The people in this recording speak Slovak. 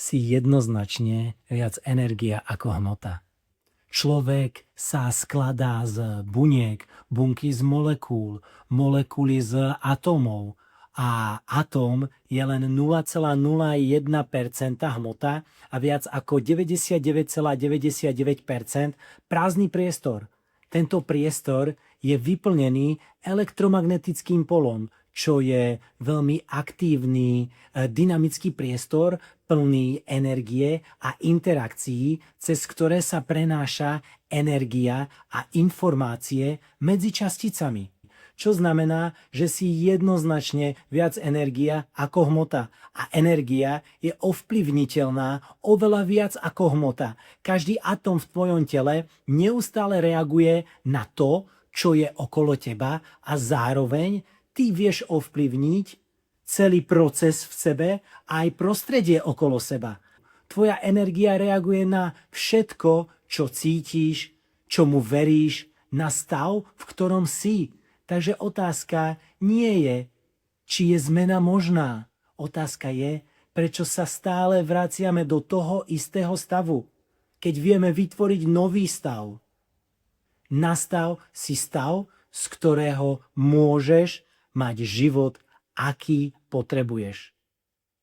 si jednoznačne viac energia ako hmota. Človek sa skladá z buniek, bunky z molekúl, molekuly z atómov a atóm je len 0,01% hmota a viac ako 99,99% prázdny priestor. Tento priestor je vyplnený elektromagnetickým polom, čo je veľmi aktívny, dynamický priestor, plný energie a interakcií, cez ktoré sa prenáša energia a informácie medzi časticami. Čo znamená, že si jednoznačne viac energia ako hmota. A energia je ovplyvniteľná oveľa viac ako hmota. Každý atóm v tvojom tele neustále reaguje na to, čo je okolo teba a zároveň ty vieš ovplyvniť celý proces v sebe a aj prostredie okolo seba. Tvoja energia reaguje na všetko, čo cítiš, čomu veríš, na stav, v ktorom si. Takže otázka nie je, či je zmena možná. Otázka je, prečo sa stále vraciame do toho istého stavu, keď vieme vytvoriť nový stav. Nastav si stav, z ktorého môžeš mať život, aký potrebuješ.